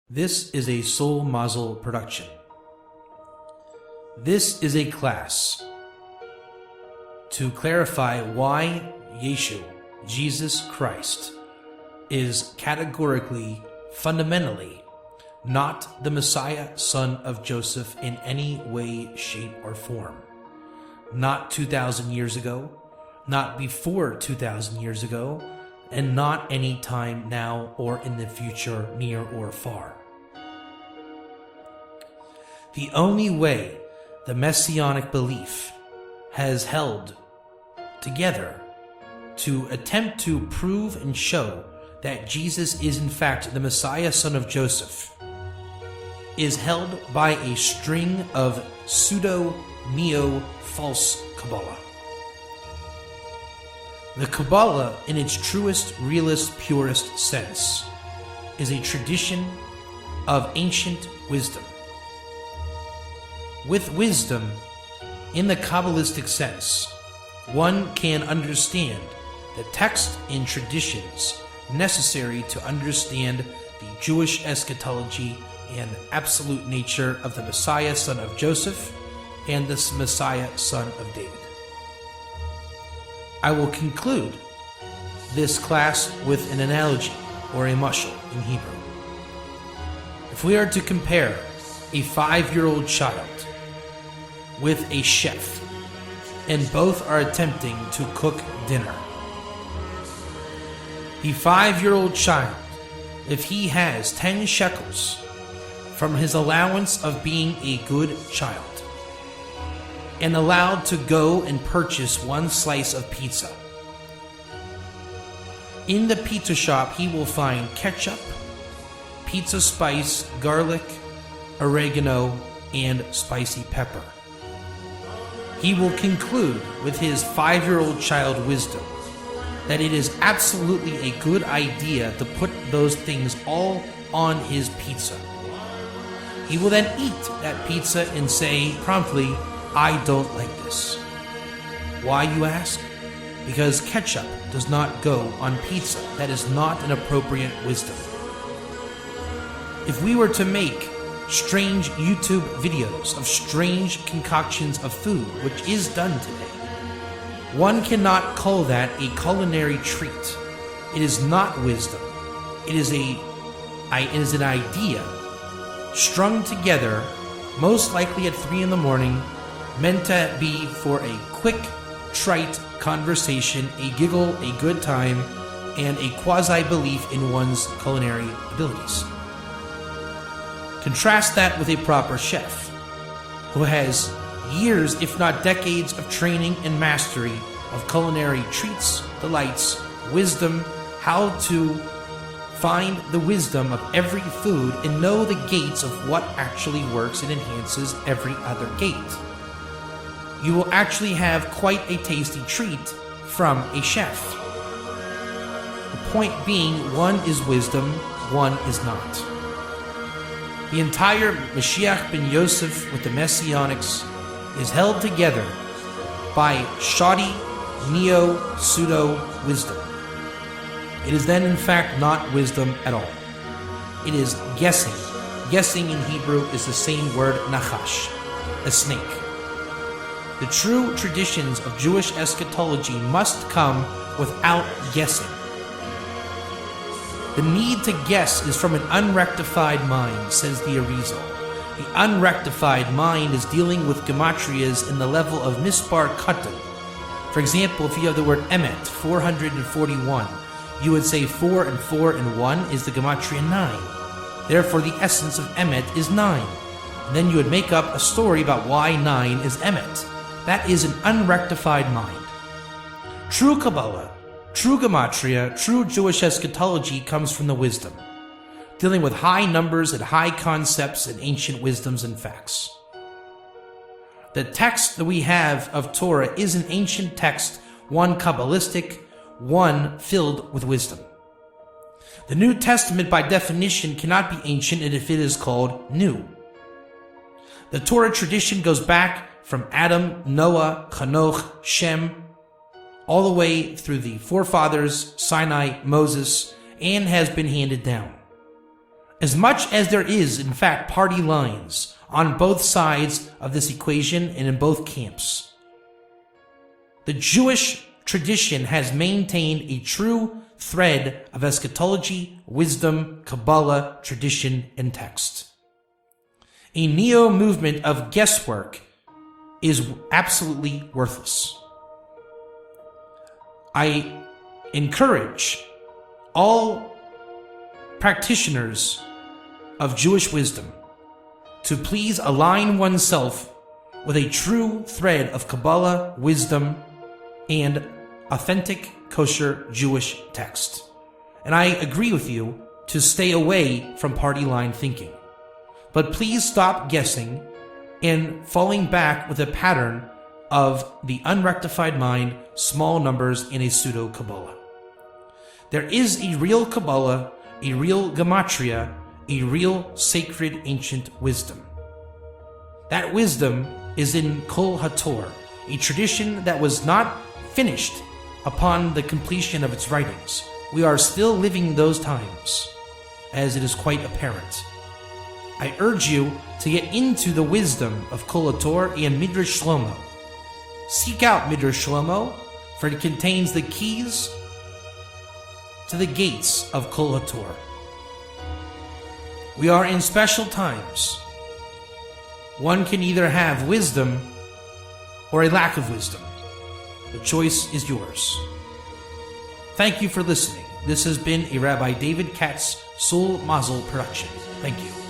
This is a Soul Mazel production. This is a class to clarify why Yeshu, Jesus Christ, is categorically, fundamentally, not the Messiah, son of Joseph in any way, shape, or form. Not 2,000 years ago, not before 2,000 years ago, and not any time now or in the future, near or far. The only way the Messianic belief has held together to attempt to prove and show that Jesus is in fact the Messiah, son of Joseph, is held by a string of pseudo-neo-false Kabbalah. The Kabbalah, in its truest, realist, purest sense, is a tradition of ancient wisdom. With wisdom, in the Kabbalistic sense, one can understand the text and traditions necessary to understand the Jewish eschatology and absolute nature of the Messiah, son of Joseph, and the Messiah, son of David. I will conclude this class with an analogy, or a mashal in Hebrew. If we are to compare a 5-year-old child with a chef, and both are attempting to cook dinner, the 5-year-old child, if he has 10 shekels from his allowance of being a good child, and allowed to go and purchase one slice of pizza, in the pizza shop he will find ketchup, pizza spice, garlic, oregano, and spicy pepper. He will conclude with his 5-year-old child wisdom that it is absolutely a good idea to put those things all on his pizza. He will then eat that pizza and say promptly, "I don't like this." Why, you ask? Because ketchup does not go on pizza. That is not an appropriate wisdom. If we were to make strange YouTube videos of strange concoctions of food, which is done today, one cannot call that a culinary treat. It is not wisdom. It is an idea strung together, most likely at 3 in the morning, meant to be for a quick, trite conversation, a giggle, a good time, and a quasi-belief in one's culinary abilities. Contrast that with a proper chef, who has years, if not decades, of training and mastery of culinary treats, delights, wisdom, how to find the wisdom of every food and know the gates of what actually works and enhances every other gate. You will actually have quite a tasty treat from a chef. The point being, one is wisdom, one is not. The entire Moshiach ben Yosef with the Messianics is held together by shoddy, neo-pseudo-wisdom. It is then in fact not wisdom at all. It is guessing. Guessing in Hebrew is the same word nachash, a snake. The true traditions of Jewish eschatology must come without guessing. The need to guess is from an unrectified mind, says the Arizal. The unrectified mind is dealing with gematrias in the level of mispar katan. For example, if you have the word emet, 441, you would say 4 and 4 and 1 is the gematria 9. Therefore, the essence of emet is 9. And then you would make up a story about why 9 is emet. That is an unrectified mind. True Kabbalah, true gematria, true Jewish eschatology comes from the wisdom, dealing with high numbers and high concepts and ancient wisdoms and facts. The text that we have of Torah is an ancient text, one Kabbalistic, one filled with wisdom. The New Testament, by definition, cannot be ancient if it is called new. The Torah tradition goes back from Adam, Noah, Chanoch, Shem, all the way through the forefathers, Sinai, Moses, and has been handed down. As much as there is, in fact, party lines on both sides of this equation and in both camps, the Jewish tradition has maintained a true thread of eschatology, wisdom, Kabbalah, tradition, and text. A neo-movement of guesswork is absolutely worthless. I encourage all practitioners of Jewish wisdom to please align oneself with a true thread of Kabbalah, wisdom, and authentic kosher Jewish text. And I agree with you to stay away from party line thinking. But please stop guessing and falling back with a pattern of the unrectified mind, small numbers, and a pseudo-Kabbalah. There is a real Kabbalah, a real Gematria, a real sacred ancient wisdom. That wisdom is in Kol HaTorah, a tradition that was not finished upon the completion of its writings. We are still living those times, as it is quite apparent. I urge you to get into the wisdom of Kol HaTorah and Midrash Shlomo. Seek out Midrash Shlomo, for it contains the keys to the gates of Kol HaTorah. We are in special times. One can either have wisdom or a lack of wisdom. The choice is yours. Thank you for listening. This has been a Rabbi David Katz Soul Mazel production. Thank you.